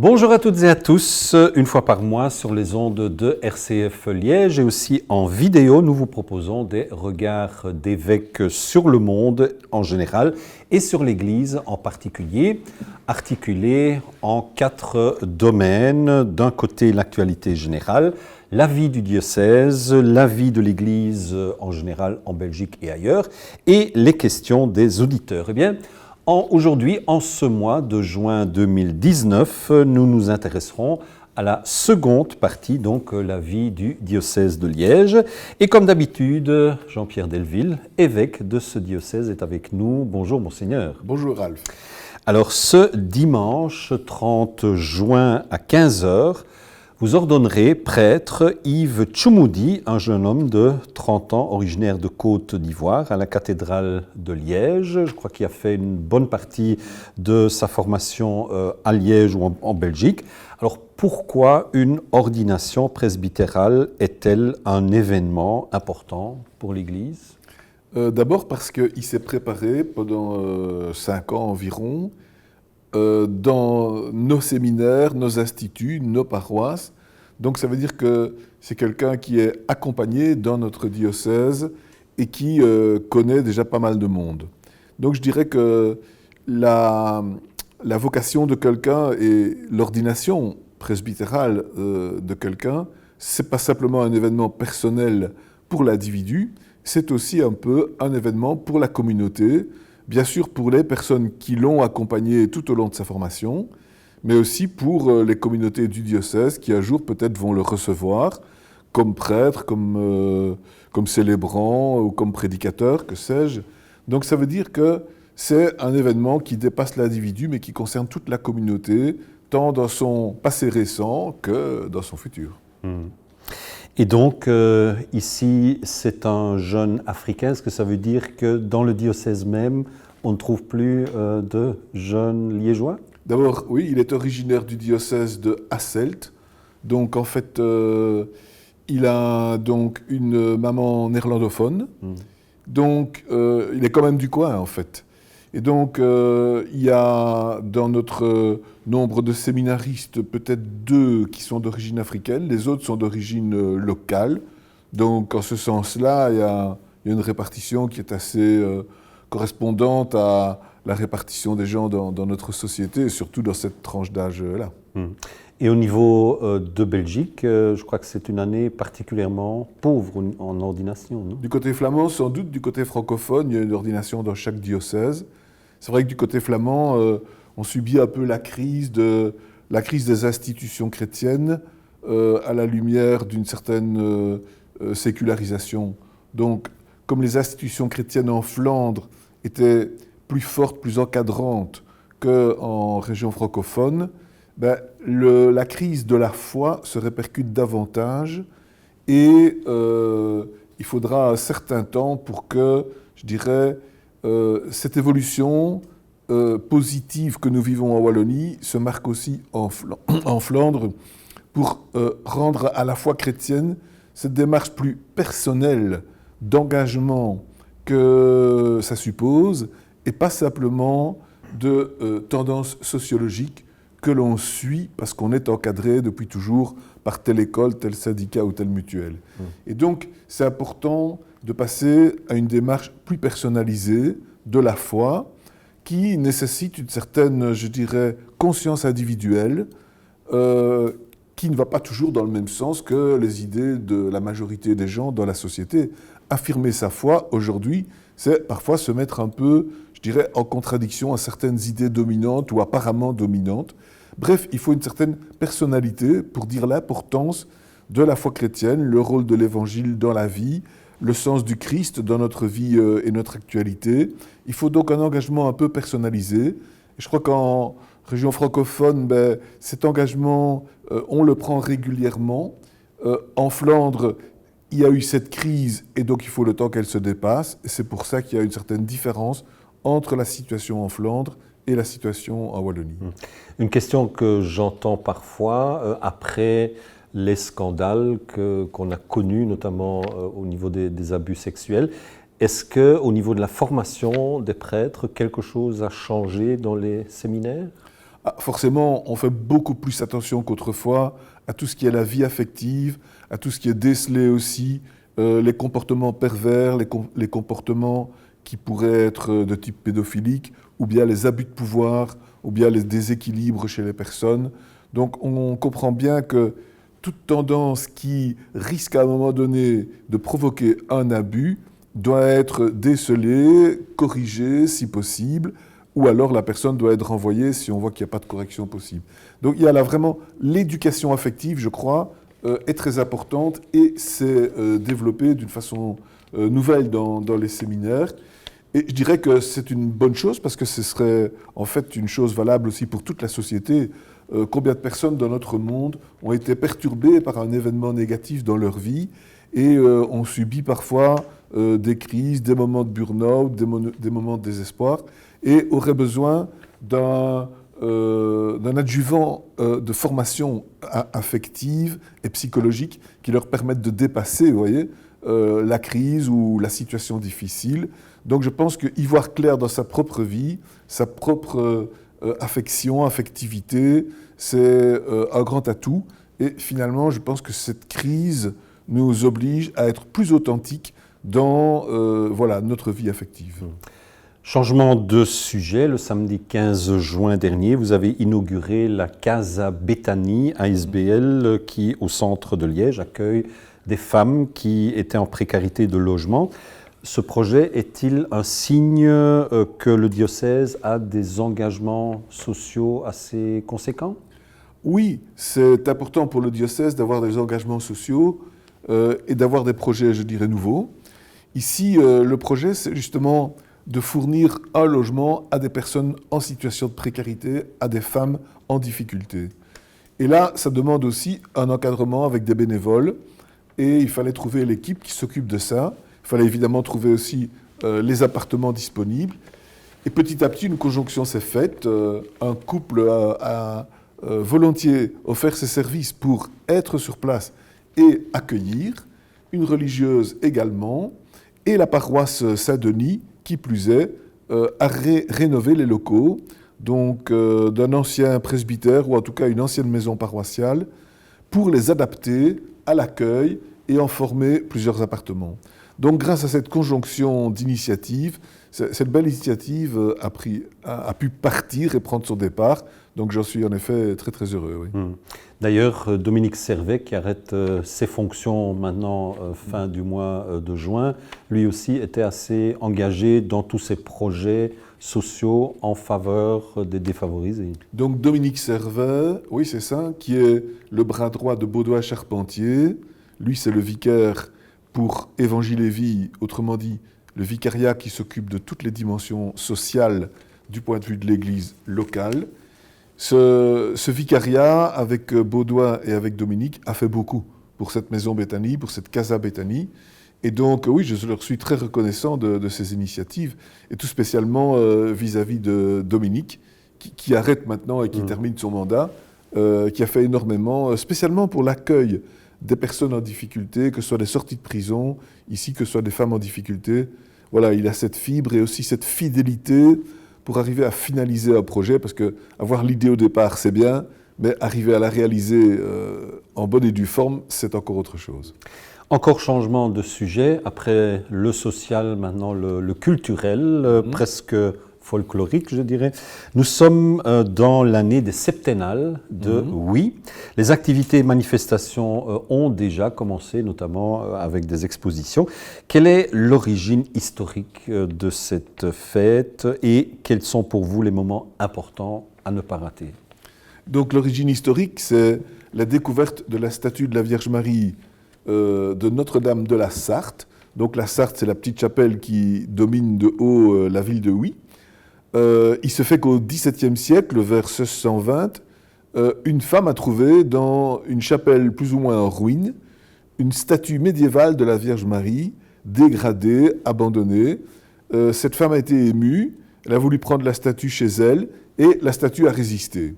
Bonjour à toutes et à tous, une fois par mois sur les ondes de RCF Liège et aussi en vidéo, nous vous proposons des regards d'évêques sur le monde en général et sur l'Église en particulier, articulés en 4 domaines. D'un côté, l'actualité générale, la vie du diocèse, la vie de l'Église en général en Belgique et ailleurs, et les questions des auditeurs. Eh bien, aujourd'hui, en ce mois de juin 2019, nous nous intéresserons à la seconde partie, donc la vie du diocèse de Liège. Et comme d'habitude, Jean-Pierre Delville, évêque de ce diocèse, est avec nous. Bonjour, monseigneur. Bonjour, Ralph. Alors, ce dimanche 30 juin à 15h, vous ordonnerez prêtre Yves Tchoumoudi, un jeune homme de 30 ans, originaire de Côte d'Ivoire, à la cathédrale de Liège. Je crois qu'il a fait une bonne partie de sa formation à Liège ou en Belgique. Alors, pourquoi une ordination presbytérale est-elle un événement important pour l'Église ? D'abord parce qu'il s'est préparé pendant 5 ans environ dans nos séminaires, nos instituts, nos paroisses. Donc ça veut dire que c'est quelqu'un qui est accompagné dans notre diocèse et qui connaît déjà pas mal de monde. Donc je dirais que la vocation de quelqu'un et l'ordination presbytérale de quelqu'un, c'est pas simplement un événement personnel pour l'individu, c'est aussi un peu un événement pour la communauté, bien sûr pour les personnes qui l'ont accompagné tout au long de sa formation, mais aussi pour les communautés du diocèse qui un jour peut-être vont le recevoir comme prêtre, comme célébrant ou comme prédicateur, que sais-je. Donc ça veut dire que c'est un événement qui dépasse l'individu mais qui concerne toute la communauté, tant dans son passé récent que dans son futur. Et donc, ici, c'est un jeune africain. Est-ce que ça veut dire que dans le diocèse même, on ne trouve plus de jeunes liégeois ? D'abord, oui, il est originaire du diocèse de Hasselt. Donc, en fait, il a donc une maman néerlandophone. Donc, il est quand même du coin, en fait. Et donc, il y a dans notre nombre de séminaristes peut-être 2 qui sont d'origine africaine, les autres sont d'origine locale. Donc, en ce sens-là, il y a une répartition qui est assez correspondante à la répartition des gens dans notre société, et surtout dans cette tranche d'âge-là. Et au niveau de Belgique, je crois que c'est une année particulièrement pauvre en ordination, non ? Du côté flamand, sans doute, du côté francophone, il y a une ordination dans chaque diocèse. C'est vrai que du côté flamand, on subit un peu la crise des institutions chrétiennes à la lumière d'une certaine sécularisation. Donc, comme les institutions chrétiennes en Flandre étaient plus fortes, plus encadrantes qu'en région francophone, la crise de la foi se répercute davantage et il faudra un certain temps pour que, je dirais, cette évolution positive que nous vivons en Wallonie se marque aussi en Flandre pour rendre à la foi chrétienne cette démarche plus personnelle d'engagement que ça suppose et pas simplement de tendance sociologique que l'on suit parce qu'on est encadré depuis toujours par telle école, tel syndicat ou telle mutuelle. Et donc, c'est important de passer à une démarche plus personnalisée de la foi qui nécessite une certaine, je dirais, conscience individuelle qui ne va pas toujours dans le même sens que les idées de la majorité des gens dans la société. Affirmer sa foi, aujourd'hui, c'est parfois se mettre un peu, je dirais, en contradiction à certaines idées dominantes ou apparemment dominantes. Bref, il faut une certaine personnalité pour dire l'importance de la foi chrétienne, le rôle de l'Évangile dans la vie, le sens du Christ dans notre vie et notre actualité. Il faut donc un engagement un peu personnalisé. Et je crois qu'en région francophone, cet engagement, on le prend régulièrement. En Flandre, il y a eu cette crise et donc il faut le temps qu'elle se dépasse. Et c'est pour ça qu'il y a une certaine différence entre la situation en Flandre et la situation en Wallonie. Une question que j'entends parfois après les scandales qu'on a connus, notamment au niveau des abus sexuels. Est-ce qu'au niveau de la formation des prêtres, quelque chose a changé dans les séminaires ? Forcément, on fait beaucoup plus attention qu'autrefois à tout ce qui est la vie affective, à tout ce qui est décelé aussi, les comportements pervers, les comportements qui pourraient être de type pédophilique, ou bien les abus de pouvoir, ou bien les déséquilibres chez les personnes. Donc on comprend bien que toute tendance qui risque à un moment donné de provoquer un abus doit être décelée, corrigée si possible, ou alors la personne doit être renvoyée si on voit qu'il n'y a pas de correction possible. Donc il y a là vraiment l'éducation affective, je crois, est très importante et c'est développé d'une façon nouvelle dans les séminaires. Et je dirais que c'est une bonne chose parce que ce serait en fait une chose valable aussi pour toute la société. Combien de personnes dans notre monde ont été perturbées par un événement négatif dans leur vie et ont subi parfois des crises, des moments de burn-out, des moments de désespoir et auraient besoin d'un adjuvant de formation affective et psychologique qui leur permette de dépasser, vous voyez, la crise ou la situation difficile. Donc je pense qu'y voir clair dans sa propre vie, sa propre affection, affectivité, c'est un grand atout. Et finalement, je pense que cette crise nous oblige à être plus authentiques dans voilà, notre vie affective. Changement de sujet, le samedi 15 juin dernier, vous avez inauguré la Casa Betany ASBL qui, au centre de Liège, accueille des femmes qui étaient en précarité de logement. Ce projet est-il un signe que le diocèse a des engagements sociaux assez conséquents ? Oui, c'est important pour le diocèse d'avoir des engagements sociaux et d'avoir des projets, je dirais, nouveaux. Ici, le projet, c'est justement de fournir un logement à des personnes en situation de précarité, à des femmes en difficulté. Et là, ça demande aussi un encadrement avec des bénévoles et il fallait trouver l'équipe qui s'occupe de ça. Il fallait évidemment trouver aussi les appartements disponibles. Et petit à petit, une conjonction s'est faite. Un couple a volontiers offert ses services pour être sur place et accueillir. Une religieuse également. Et la paroisse Saint-Denis, qui plus est, a rénové les locaux donc, d'un ancien presbytère, ou en tout cas une ancienne maison paroissiale, pour les adapter à l'accueil et en former plusieurs appartements. Donc grâce à cette conjonction d'initiatives, cette belle initiative a pu partir et prendre son départ. Donc j'en suis en effet très très heureux. Oui. D'ailleurs, Dominique Servet, qui arrête ses fonctions maintenant fin du mois de juin, lui aussi était assez engagé dans tous ces projets sociaux en faveur des défavorisés. Donc Dominique Servet, oui c'est ça, qui est le bras droit de Baudouin Charpentier. Lui c'est le vicaire pour Évangile et Vie, autrement dit le vicariat qui s'occupe de toutes les dimensions sociales du point de vue de l'Église locale. Ce vicariat, avec Baudouin et avec Dominique, a fait beaucoup pour cette maison Betany, pour cette Casa Betany. Et donc, oui, je leur suis très reconnaissant de ces initiatives, et tout spécialement vis-à-vis de Dominique, qui arrête maintenant et qui termine son mandat, qui a fait énormément, spécialement pour l'accueil des personnes en difficulté, que ce soit des sorties de prison, ici, que ce soit des femmes en difficulté. Voilà, il a cette fibre et aussi cette fidélité pour arriver à finaliser un projet, parce que avoir l'idée au départ, c'est bien, mais arriver à la réaliser en bonne et due forme, c'est encore autre chose. Encore changement de sujet, après le social, maintenant le culturel, presque folklorique, je dirais. Nous sommes dans l'année des septennales de Oui. Les activités et manifestations ont déjà commencé, notamment avec des expositions. Quelle est l'origine historique de cette fête et quels sont pour vous les moments importants à ne pas rater ? Donc l'origine historique, c'est la découverte de la statue de la Vierge Marie de Notre-Dame de la Sarthe. Donc la Sarthe, c'est la petite chapelle qui domine de haut la ville de Oui. Il se fait qu'au XVIIe siècle, vers 1620, une femme a trouvé dans une chapelle plus ou moins en ruine une statue médiévale de la Vierge Marie, dégradée, abandonnée. Cette femme a été émue, elle a voulu prendre la statue chez elle et la statue a résisté.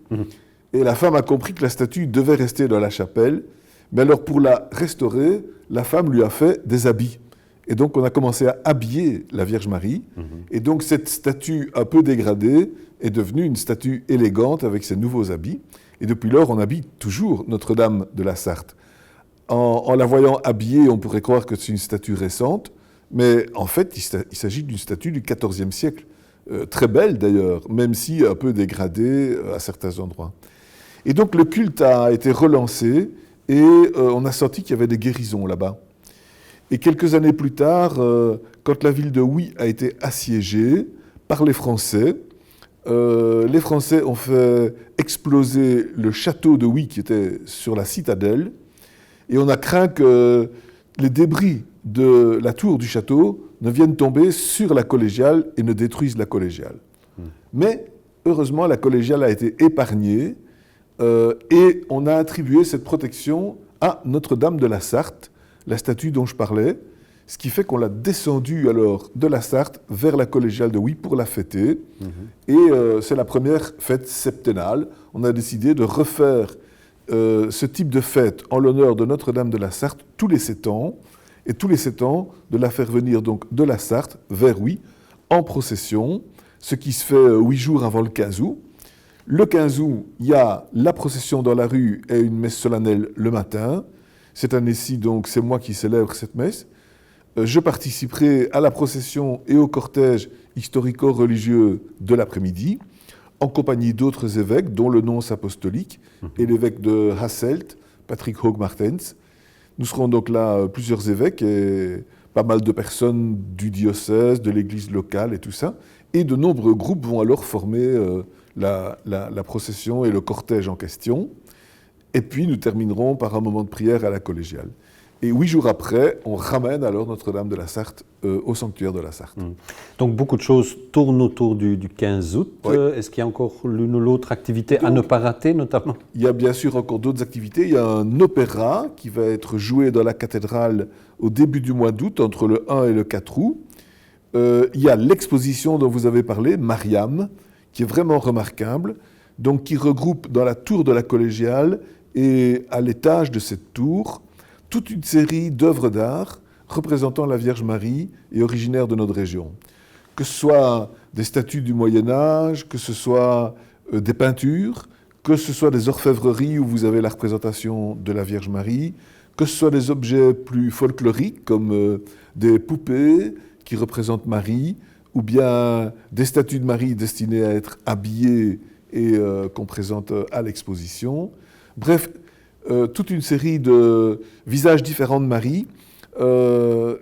Et la femme a compris que la statue devait rester dans la chapelle, mais alors pour la restaurer, la femme lui a fait des habits. Et donc, on a commencé à habiller la Vierge Marie. Et donc, cette statue un peu dégradée est devenue une statue élégante avec ses nouveaux habits. Et depuis lors, on habille toujours Notre-Dame de la Sarthe. En la voyant habillée, on pourrait croire que c'est une statue récente, mais en fait, il s'agit d'une statue du XIVe siècle. Très belle d'ailleurs, même si un peu dégradée à certains endroits. Et donc, le culte a été relancé et on a senti qu'il y avait des guérisons là-bas. Et quelques années plus tard, quand la ville de Huy a été assiégée par les Français ont fait exploser le château de Huy qui était sur la citadelle, et on a craint que les débris de la tour du château ne viennent tomber sur la collégiale et ne détruisent la collégiale. Mais heureusement, la collégiale a été épargnée et on a attribué cette protection à Notre-Dame de la Sarthe, la statue dont je parlais, ce qui fait qu'on l'a descendue alors de la Sarthe vers la collégiale de Huy pour la fêter. Et c'est la première fête septennale. On a décidé de refaire ce type de fête en l'honneur de Notre-Dame de la Sarthe tous les 7 ans, et tous les 7 ans de la faire venir donc de la Sarthe vers Huy en procession, ce qui se fait 8 jours avant le 15 août. Le 15 août, il y a la procession dans la rue et une messe solennelle le matin. Cette année-ci, donc, c'est moi qui célèbre cette messe. Je participerai à la procession et au cortège historico-religieux de l'après-midi, en compagnie d'autres évêques, dont le nonce apostolique et l'évêque de Hasselt, Patrick Hoog-Martens. Nous serons donc là plusieurs évêques et pas mal de personnes du diocèse, de l'église locale et tout ça. Et de nombreux groupes vont alors former la procession et le cortège en question. Et puis nous terminerons par un moment de prière à la collégiale. Et 8 jours après, on ramène alors Notre-Dame de la Sarthe au sanctuaire de la Sarthe. Donc beaucoup de choses tournent autour du 15 août. Oui. Est-ce qu'il y a encore l'une ou l'autre activité à ne pas rater notamment? Il y a bien sûr encore d'autres activités. Il y a un opéra qui va être joué dans la cathédrale au début du mois d'août, entre le 1 et le 4 août. Il y a l'exposition dont vous avez parlé, Mariam, qui est vraiment remarquable, donc qui regroupe dans la tour de la collégiale et à l'étage de cette tour toute une série d'œuvres d'art représentant la Vierge Marie et originaire de notre région. Que ce soit des statues du Moyen-Âge, que ce soit des peintures, que ce soit des orfèvreries où vous avez la représentation de la Vierge Marie, que ce soit des objets plus folkloriques comme des poupées qui représentent Marie, ou bien des statues de Marie destinées à être habillées et qu'on présente à l'exposition. Bref, toute une série de visages différents de Marie.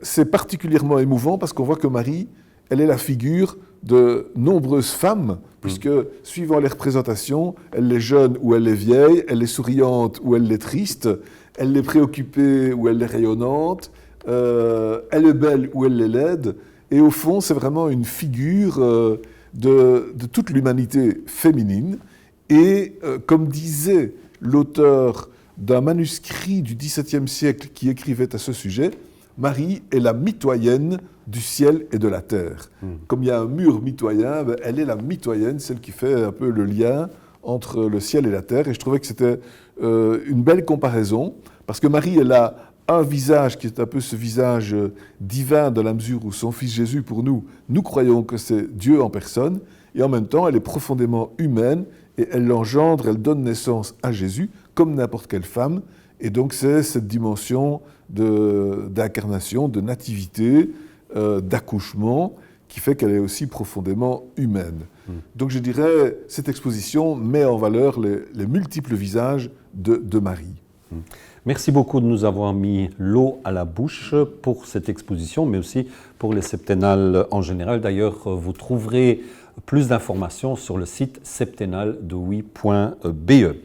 C'est particulièrement émouvant parce qu'on voit que Marie, elle est la figure de nombreuses femmes, puisque suivant les représentations, elle est jeune ou elle est vieille, elle est souriante ou elle est triste, elle est préoccupée ou elle est rayonnante, elle est belle ou elle est laide. Et au fond, c'est vraiment une figure de toute l'humanité féminine. Et comme disait l'auteur d'un manuscrit du XVIIe siècle qui écrivait à ce sujet, Marie est la mitoyenne du ciel et de la terre. Comme il y a un mur mitoyen, elle est la mitoyenne, celle qui fait un peu le lien entre le ciel et la terre. Et je trouvais que c'était une belle comparaison, parce que Marie, elle a un visage qui est un peu ce visage divin dans la mesure où son fils Jésus, pour nous, nous croyons que c'est Dieu en personne, et en même temps, elle est profondément humaine, et elle l'engendre, elle donne naissance à Jésus, comme n'importe quelle femme. Et donc c'est cette dimension d'incarnation, de nativité, d'accouchement, qui fait qu'elle est aussi profondément humaine. Donc je dirais, cette exposition met en valeur les multiples visages de Marie. Merci beaucoup de nous avoir mis l'eau à la bouche pour cette exposition, mais aussi pour les septennales en général. D'ailleurs, vous trouverez plus d'informations sur le site septennaldehuy.be.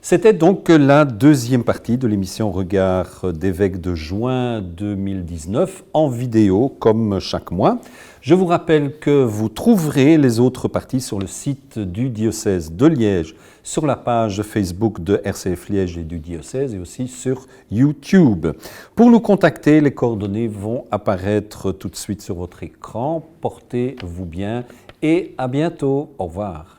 C'était donc la deuxième partie de l'émission Regard d'évêque de juin 2019 en vidéo comme chaque mois. Je vous rappelle que vous trouverez les autres parties sur le site du diocèse de Liège, sur la page Facebook de RCF Liège et du diocèse et aussi sur YouTube. Pour nous contacter, les coordonnées vont apparaître tout de suite sur votre écran. Portez-vous bien et à bientôt. Au revoir.